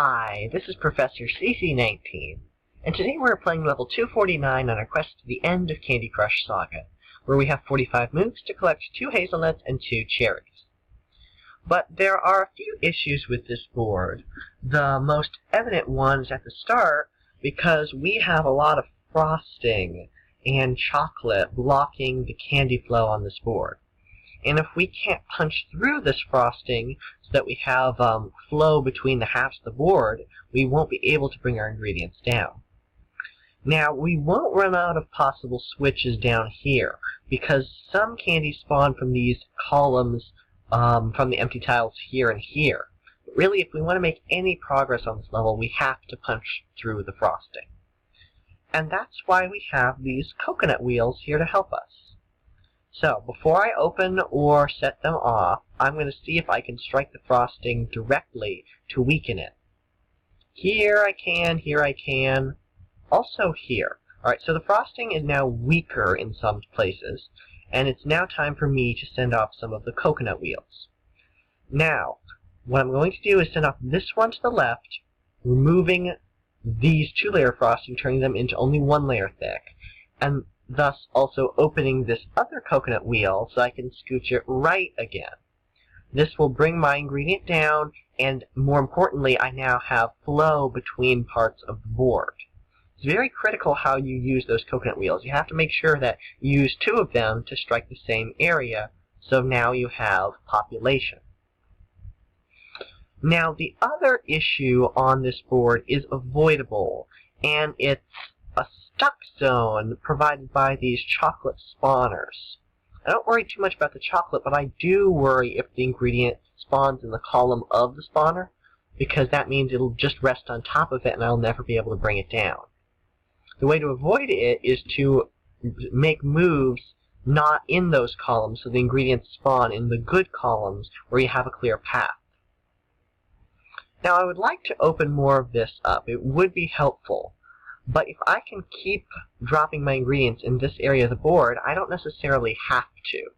Hi, this is Professor CC19, and today we're playing level 249 on our quest to the end of Candy Crush Saga, where we have 45 moves to collect 2 hazelnuts and 2 cherries. But there are a few issues with this board. The most evident one's at the start, because we have a lot of frosting and chocolate blocking the candy flow on this board. And if we can't punch through this frosting so that we have flow between the halves of the board, we won't be able to bring our ingredients down. Now, we won't run out of possible switches down here, because some candy spawn from these columns from the empty tiles here and here. But really, if we want to make any progress on this level, we have to punch through the frosting. And that's why we have these coconut wheels here to help us. So, before I open or set them off, I'm going to see if I can strike the frosting directly to weaken it. Here I can, also here. Alright, so the frosting is now weaker in some places, and it's now time for me to send off some of the coconut wheels. Now, what I'm going to do is send off this one to the left, removing these 2-layer frosting, turning them into only 1 layer thick, and thus also opening this other coconut wheel so I can scooch it right again. This will bring my ingredient down, and more importantly, I now have flow between parts of the board. It's very critical how you use those coconut wheels. You have to make sure that you use 2 of them to strike the same area, so now you have population. Now, the other issue on this board is avoidable, and it's a stuck zone provided by these chocolate spawners. I don't worry too much about the chocolate, but I do worry if the ingredient spawns in the column of the spawner, because that means it'll just rest on top of it and I'll never be able to bring it down. The way to avoid it is to make moves not in those columns, so the ingredients spawn in the good columns where you have a clear path. Now, I would like to open more of this up. It would be helpful. But if I can keep dropping my ingredients in this area of the board, I don't necessarily have to.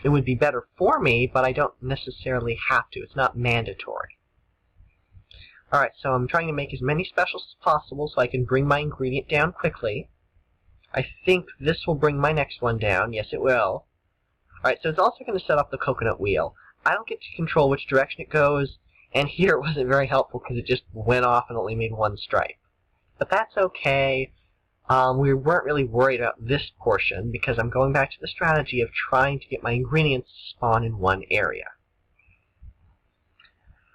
It would be better for me, but I don't necessarily have to. It's not mandatory. Alright, so I'm trying to make as many specials as possible so I can bring my ingredient down quickly. I think this will bring my next one down. Yes, it will. Alright, so it's also going to set off the coconut wheel. I don't get to control which direction it goes, and here it wasn't very helpful because it just went off and only made 1 stripe. But that's okay. We weren't really worried about this portion because I'm going back to the strategy of trying to get my ingredients to spawn in 1 area.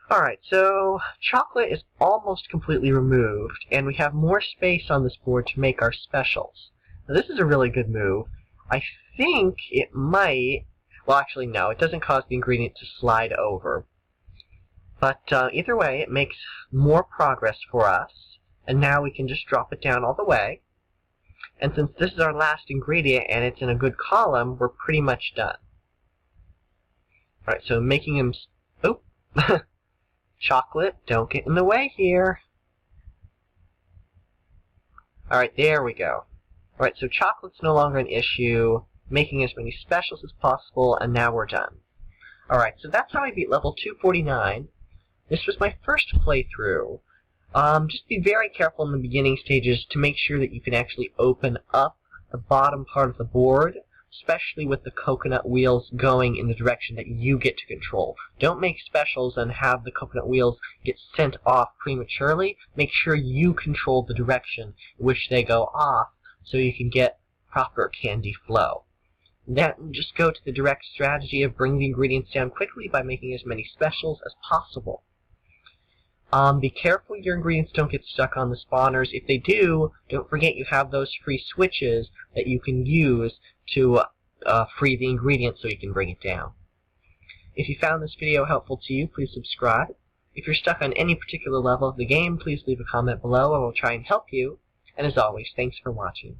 Alright, so chocolate is almost completely removed, and we have more space on this board to make our specials. Now, this is a really good move. I think it might... Well, actually, no. It doesn't cause the ingredient to slide over. But either way, it makes more progress for us. And now we can just drop it down all the way. And since this is our last ingredient and it's in a good column, we're pretty much done. Alright, so making them... Oh! Chocolate, don't get in the way here. Alright, there we go. Alright, so chocolate's no longer an issue. Making as many specials as possible, and now we're done. Alright, so that's how I beat level 249. This was my first playthrough. Just be very careful in the beginning stages to make sure that you can actually open up the bottom part of the board, especially with the coconut wheels going in the direction that you get to control. Don't make specials and have the coconut wheels get sent off prematurely. Make sure you control the direction in which they go off so you can get proper candy flow. Then just go to the direct strategy of bringing the ingredients down quickly by making as many specials as possible. Be careful your ingredients don't get stuck on the spawners. If they do, don't forget you have those free switches that you can use to free the ingredient so you can bring it down. If you found this video helpful to you, please subscribe. If you're stuck on any particular level of the game, please leave a comment below and we'll try and help you. And as always, thanks for watching.